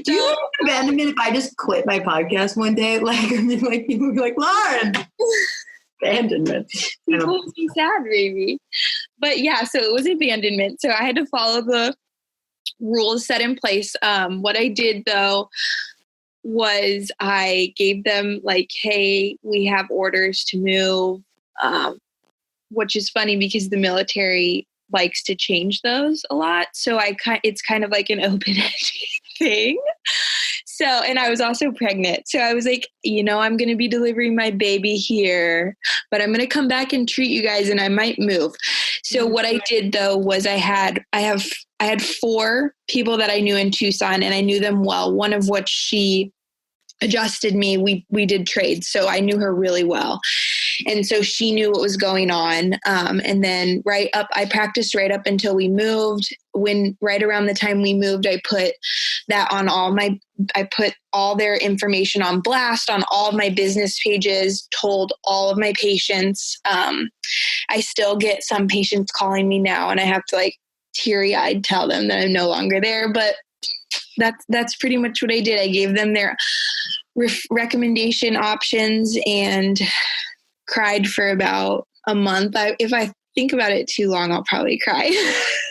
Speaker 4: Do you think abandonment if I just quit my podcast one day? Like, I mean, like people would be like, Lauryn, abandonment.
Speaker 3: People would be sad, maybe. But yeah, so it was abandonment. So I had to follow the rules set in place. What I did though was I gave them like, hey, we have orders to move, which is funny because the military likes to change those a lot. So it's kind of like an open-ended thing. So, and I was also pregnant. So I was like, I'm going to be delivering my baby here, but I'm going to come back and treat you guys and I might move. So what I did though was I had 4 people that I knew in Tucson, and I knew them well. One of which she adjusted me. We did trades. So I knew her really well. And so she knew what was going on. And then I practiced right up until we moved. Right around the time we moved, I put that on I put all their information on blast on all of my business pages, told all of my patients. I still get some patients calling me now, and I have to like teary-eyed tell them that I'm no longer there. But that's pretty much what I did. I gave them their recommendation options and cried for about a month. If I think about it too long, I'll probably cry.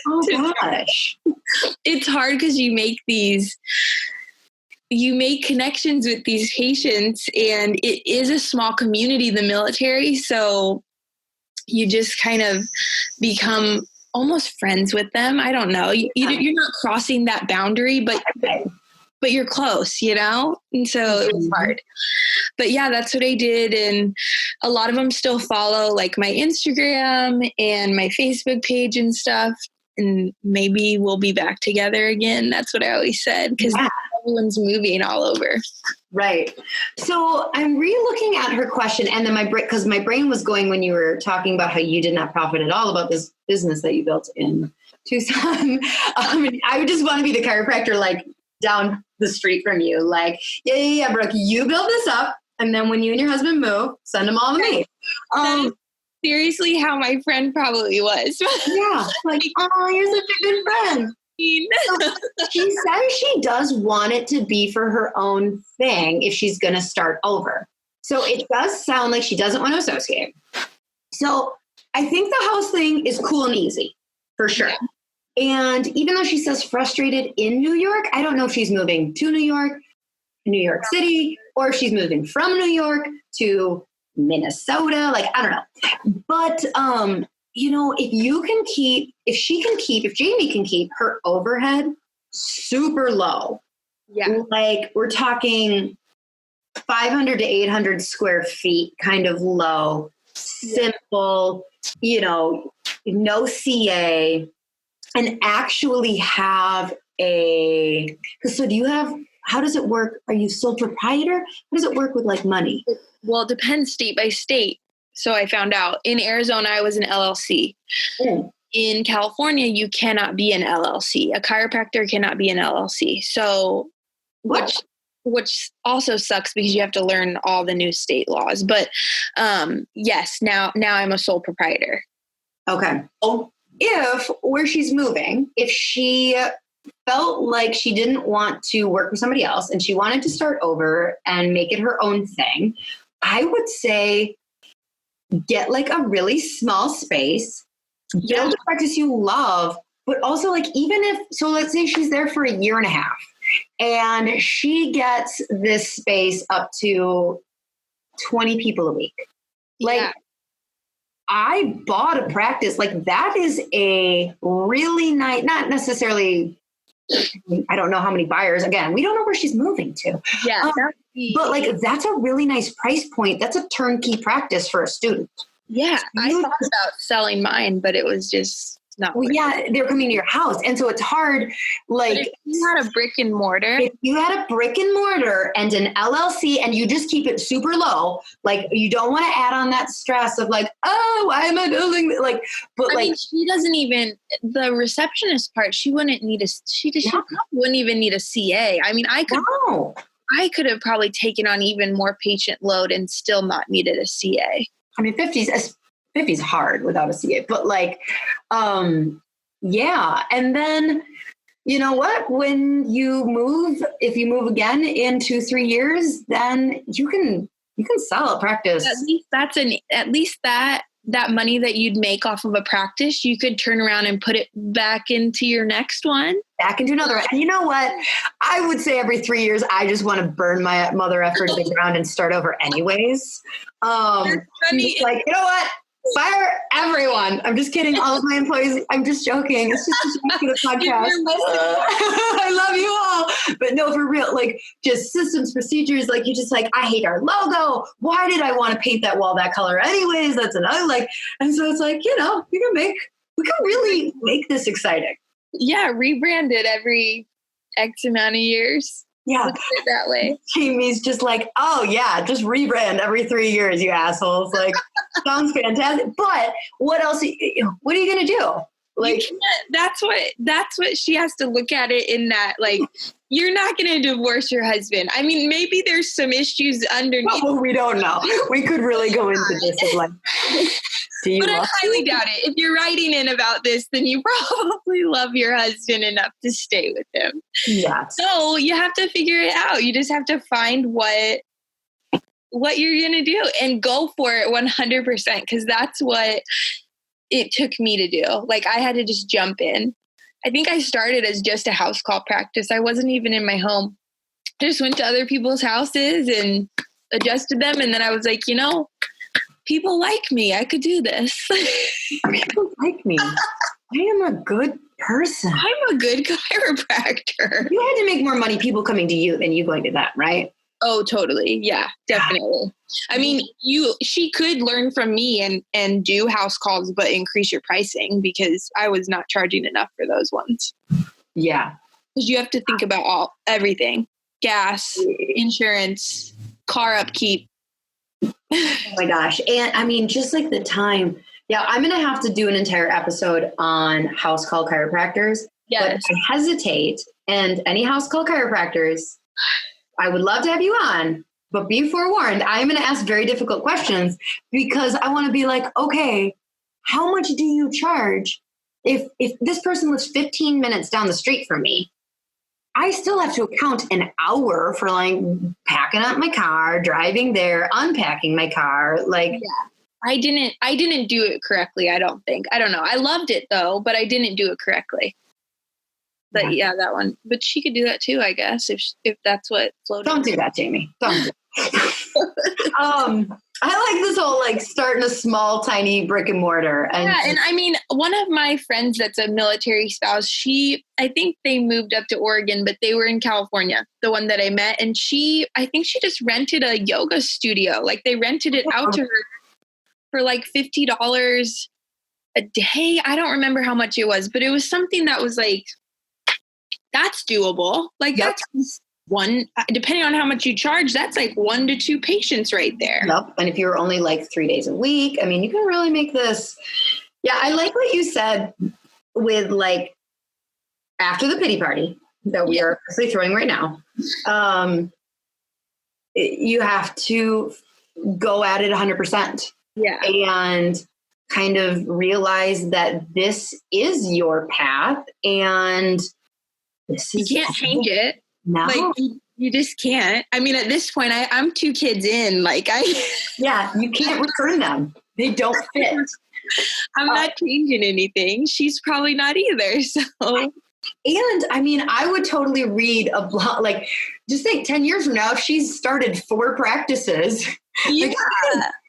Speaker 4: Oh gosh.
Speaker 3: It's hard because you make connections with these patients, and it is a small community, the military. So you just kind of become almost friends with them. I don't know. You're not crossing that boundary, but you're close, And so it was hard. But yeah, that's what I did. And a lot of them still follow like my Instagram and my Facebook page and stuff. And maybe we'll be back together again. That's what I always said, because everyone's moving all over.
Speaker 4: Right. So I'm re-looking at her question, and then because my brain was going when you were talking about how you did not profit at all about this business that you built in Tucson. I would just want to be the chiropractor, like down the street from you. Like, yeah, Brooke, you build this up, and then when you and your husband move, send them all to me.
Speaker 3: Seriously, how my friend probably was.
Speaker 4: Yeah. Like, oh, you're such a good friend. She says she does want it to be for her own thing if she's going to start over. So it does sound like she doesn't want to associate. So I think the house thing is cool and easy for sure. Yeah. And even though she says frustrated in New York, I don't know if she's moving to New York City, or if she's moving from New York to Minnesota. Like, I don't know. But, if Jamie can keep her overhead super low, like we're talking 500 to 800 square feet, kind of low, simple, no CA, and actually have how does it work? Are you sole proprietor? How does it work with like money?
Speaker 3: Well, it depends state by state. So I found out in Arizona, I was an LLC. In California, you cannot be an LLC. A chiropractor cannot be an LLC. So, which also sucks because you have to learn all the new state laws. But yes, now I'm a sole proprietor.
Speaker 4: Okay. Oh, if where she's moving, if she felt like she didn't want to work with somebody else and she wanted to start over and make it her own thing, I would say get like a really small space build a practice you love, but also like, even if, so let's say she's there for a year and a half and she gets this space up to 20 people a week. Like, I bought a practice. Like, that is a really nice, not necessarily, I don't know how many buyers. Again, we don't know where she's moving to.
Speaker 3: Yeah.
Speaker 4: But like, that's a really nice price point. That's a turnkey practice for a student.
Speaker 3: Yeah. I thought about selling mine, but it was just not.
Speaker 4: Well, yeah, they're coming to your house. And so it's hard. Like,
Speaker 3: but if you had a brick and mortar.
Speaker 4: If you had a brick and mortar and an LLC and you just keep it super low, like, you don't want to add on that stress of like, oh, why am I building? Like, but
Speaker 3: I
Speaker 4: like,
Speaker 3: mean, she doesn't even, the receptionist part, she wouldn't need she probably wouldn't even need a CA. I mean, I could have probably taken on even more patient load and still not needed a CA.
Speaker 4: I mean, 50's hard without a CA, but like, yeah. And then, you know what, when you move, if you move again in 2-3 years, then you can sell a practice.
Speaker 3: At least that money that you'd make off of a practice, you could turn around and put it back into your next one.
Speaker 4: Back into another. And you know what? I would say every 3 years, I just want to burn my mother effort to the ground and start over anyways. Just like, you know what? Fire everyone. I'm just kidding. All of my employees, I'm just joking. It's just a joke for the podcast. I love you all. But no, for real, like, just systems, procedures, like, you just like, I hate our logo. Why did I want to paint that wall that color anyways? That's another, like, and so it's like, you know, we can really make this exciting.
Speaker 3: Yeah, rebrand it every X amount of years.
Speaker 4: Yeah.
Speaker 3: Look at it that way.
Speaker 4: Jamie's just like, oh yeah, just rebrand every 3 years, you assholes. Like, sounds fantastic. But what else? What are you gonna do? Like,
Speaker 3: that's what she has to look at it in that, like, you're not going to divorce your husband. I mean, maybe there's some issues underneath.
Speaker 4: Well, we don't know. We could really go into this of like,
Speaker 3: but I highly doubt it. If you're writing in about this, then you probably love your husband enough to stay with him.
Speaker 4: Yeah.
Speaker 3: So you have to figure it out. You just have to find what you're going to do and go for it 100%. Because that's what it took me to do. Like, I had to just jump in. I think I started as just a house call practice. I wasn't even in my home. I just went to other people's houses and adjusted them. And then I was like, you know, people like me. I could do this.
Speaker 4: People like me. I am a good person.
Speaker 3: I'm a good chiropractor.
Speaker 4: You had to make more money people coming to you than you going to them, right?
Speaker 3: Oh, totally. Yeah, definitely. I mean, she could learn from me and do house calls, but increase your pricing because I was not charging enough for those ones.
Speaker 4: Yeah.
Speaker 3: Because you have to think about everything: gas, insurance, car upkeep.
Speaker 4: Oh my gosh. And I mean, just like the time. Yeah, I'm going to have to do an entire episode on house call chiropractors.
Speaker 3: Yes.
Speaker 4: But I hesitate. And any house call chiropractors, I would love to have you on, but be forewarned, I'm going to ask very difficult questions because I want to be like, okay, how much do you charge? If this person lives 15 minutes down the street from me, I still have to account an hour for like packing up my car, driving there, unpacking my car. Like,
Speaker 3: yeah. I didn't do it correctly. I don't think. I don't know. I loved it though, but I didn't do it correctly. But yeah, that one. But she could do that too, I guess, if that's what floated.
Speaker 4: Don't do that, Jamie. Don't do that. I like this whole like starting a small, tiny brick and mortar.
Speaker 3: And I mean, one of my friends that's a military spouse, I think they moved up to Oregon, but they were in California, the one that I met. And I think she just rented a yoga studio. Like they rented it out to her for like $50 a day. I don't remember how much it was, but it was something that was like, that's doable. Like that's one, depending on how much you charge, that's like 1 to 2 patients right there.
Speaker 4: Yep. And if you're only like 3 days a week, I mean, you can really make this. Yeah. I like what you said with like after the pity party that we are actually throwing right now. You have to go at it 100%.
Speaker 3: Yeah.
Speaker 4: And kind of realize that this is your path and
Speaker 3: you can't change it.
Speaker 4: No.
Speaker 3: Like you just can't. I mean, at this point, I'm 2 kids in. Like
Speaker 4: yeah, you can't return them. They don't fit.
Speaker 3: I'm not changing anything. She's probably not either. So,
Speaker 4: and I mean, I would totally read a blog, like just think 10 years from now, if she's started 4 practices,
Speaker 3: yeah.
Speaker 4: like,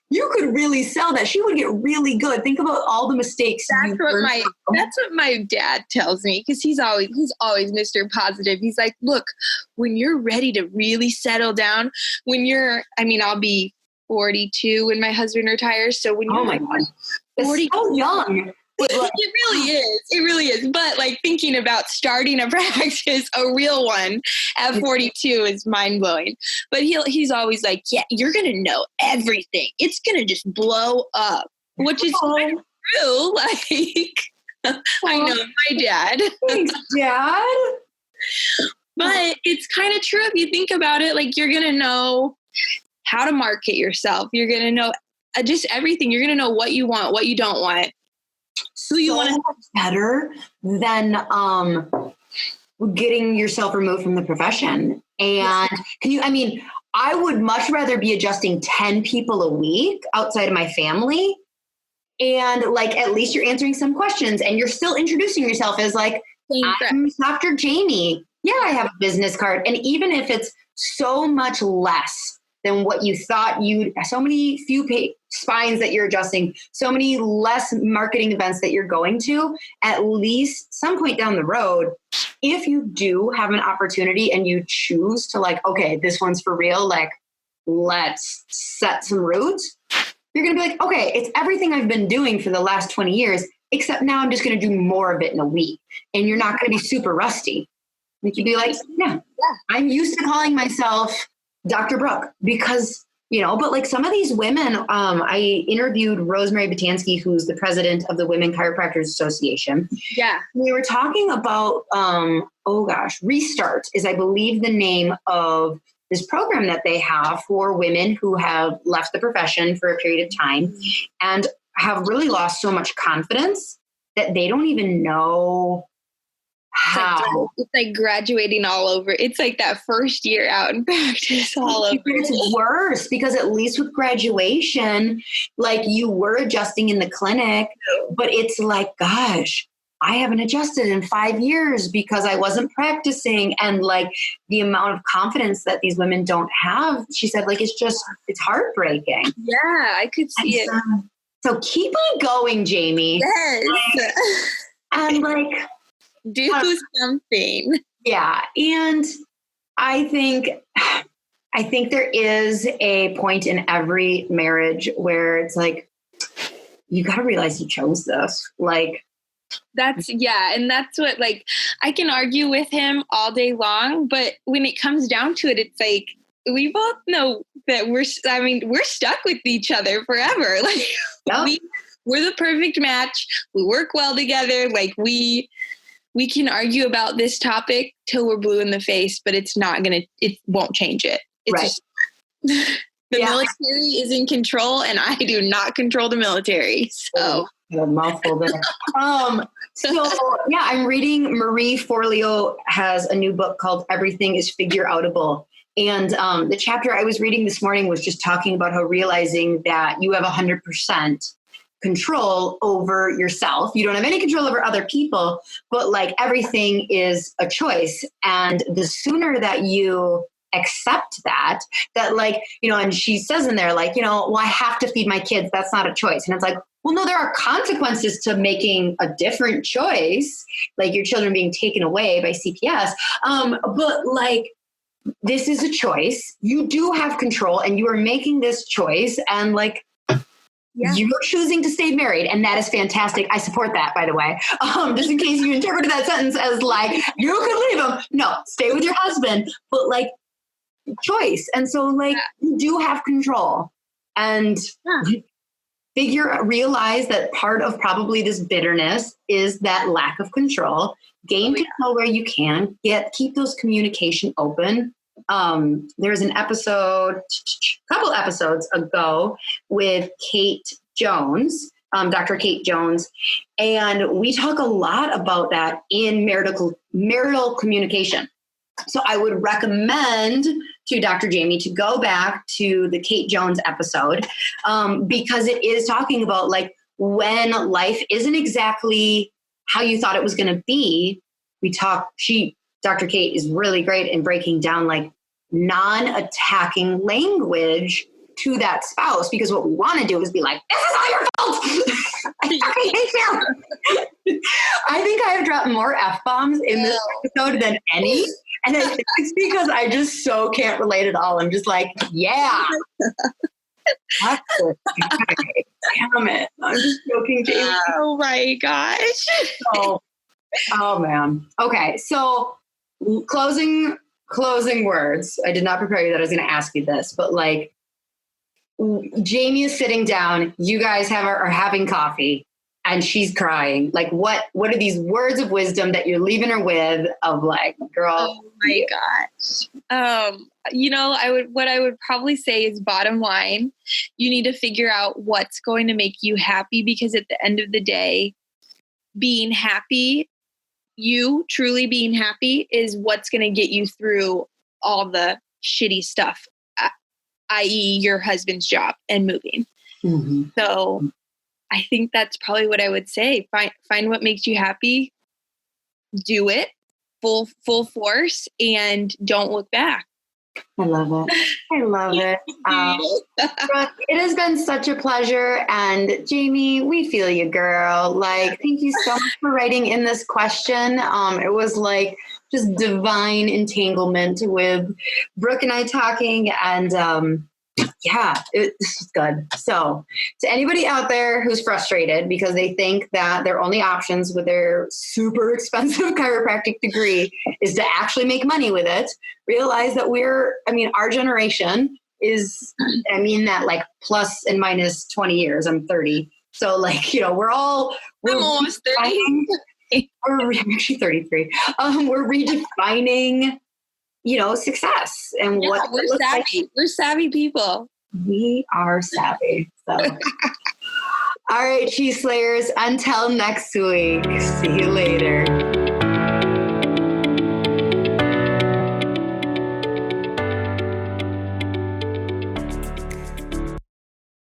Speaker 4: you could really sell that. She would get really good. Think about all the mistakes.
Speaker 3: That's what my dad tells me, because he's always Mr. Positive. He's like, look, when you're ready to really settle down, I'll be 42 when my husband retires. So when you're
Speaker 4: 40, so young.
Speaker 3: It really is. But like thinking about starting a practice, a real one at 42 is mind blowing. But he's always like, yeah, you're going to know everything. It's going to just blow up, which is kind of true. Like, I know my dad.
Speaker 4: Thanks, Dad.
Speaker 3: But it's kind of true if you think about it. Like, you're going to know how to market yourself. You're going to know just everything. You're going to know what you want, what you don't want.
Speaker 4: So you want to better than getting yourself removed from the profession. And I would much rather be adjusting 10 people a week outside of my family. And like, at least you're answering some questions and you're still introducing yourself as like, I'm Dr. Jamie. Yeah, I have a business card. And even if it's so much less than what you thought so many few spines that you're adjusting, so many less marketing events that you're going to, at least some point down the road, if you do have an opportunity and you choose to like, okay, this one's for real, like, let's set some roots, you're going to be like, okay, it's everything I've been doing for the last 20 years, except now I'm just going to do more of it in a week. And you're not going to be super rusty. Like, you'd be like, yeah, I'm used to calling myself Dr. Brooke because, but like some of these women, I interviewed Rosemary Batansky, who's the president of the Women Chiropractors Association.
Speaker 3: Yeah.
Speaker 4: We were talking about, Restart is, I believe, the name of this program that they have for women who have left the profession for a period of time and have really lost so much confidence that they don't even know how.
Speaker 3: It's like graduating all over. It's like that first year out in practice all over.
Speaker 4: It's worse because at least with graduation, like you were adjusting in the clinic, but it's like, gosh, I haven't adjusted in 5 years because I wasn't practicing. And like the amount of confidence that these women don't have, she said, like, it's heartbreaking.
Speaker 3: Yeah, I could see it.
Speaker 4: So keep on going, Jamie.
Speaker 3: Yes.
Speaker 4: And like,
Speaker 3: do something.
Speaker 4: Yeah. And I think there is a point in every marriage where it's like, you got to realize you chose this. Like,
Speaker 3: and that's what, like, I can argue with him all day long, but when it comes down to it, it's like, we both know that we're stuck with each other forever. Like, we're the perfect match. We work well together. Like, we can argue about this topic till we're blue in the face, but it won't change it. It's
Speaker 4: right.
Speaker 3: Just, the military is in control and I do not control the military. So
Speaker 4: a mouthful there. I'm reading Marie Forleo has a new book called Everything is Figure Outable. And the chapter I was reading this morning was just talking about how realizing that you have 100% control over yourself. You don't have any control over other people, but like everything is a choice. And the sooner that you accept that like, and she says in there, like, well, I have to feed my kids. That's not a choice. And it's like, well, no, there are consequences to making a different choice, like your children being taken away by CPS. But like, this is a choice. You do have control and you are making this choice. And like, you're choosing to stay married, and that is fantastic. I support that, by the way. Just in case you interpreted that sentence as like, you could leave him. No, stay with your husband, but like choice. And so like you do have control and realize that part of probably this bitterness is that lack of control. Gain control where you can, keep those communication open. There's an couple episodes ago with Kate Jones, Dr. Kate Jones, and we talk a lot about that in marital communication. So I would recommend to Dr. Jamie to go back to the Kate Jones episode because it is talking about like when life isn't exactly how you thought it was going to be, Dr. Kate is really great in breaking down like non-attacking language to that spouse, because what we want to do is be like, this is all your fault. I fucking hate you. I think I have dropped more F-bombs in this episode than any. And I think it's because I just so can't relate at all. I'm just like, yeah. That's it. Damn it. I'm just joking, Jamie.
Speaker 3: Oh my gosh.
Speaker 4: Oh man. Okay. So closing words. I did not prepare you that I was going to ask you this, but like, Jamie is sitting down. You guys are having coffee, and she's crying. Like, what are these words of wisdom that you're leaving her with? Of like, girl.
Speaker 3: Oh my gosh. What I would probably say is, bottom line, you need to figure out what's going to make you happy, because at the end of the day, being happy, you truly being happy, is what's going to get you through all the shitty stuff, i.e. your husband's job and moving. Mm-hmm. So I think that's probably what I would say. Find what makes you happy, do it full force, and don't look back.
Speaker 4: I love it. Brooke, it has been such a pleasure. And Jamie, we feel you, girl. Like, thank you so much for writing in this question. It was like just divine entanglement with Brooke and I talking, and this is good. So to anybody out there who's frustrated because they think that their only options with their super expensive chiropractic degree is to actually make money with it, realize that our generation is, that like plus and minus 20 years. I'm 30. So like, we're
Speaker 3: almost 30.
Speaker 4: I'm actually 33. We're redefining, success and what
Speaker 3: we're savvy. Like. We're savvy people.
Speaker 4: We are savvy. So, all right, Cheese Slayers. Until next week. See you later.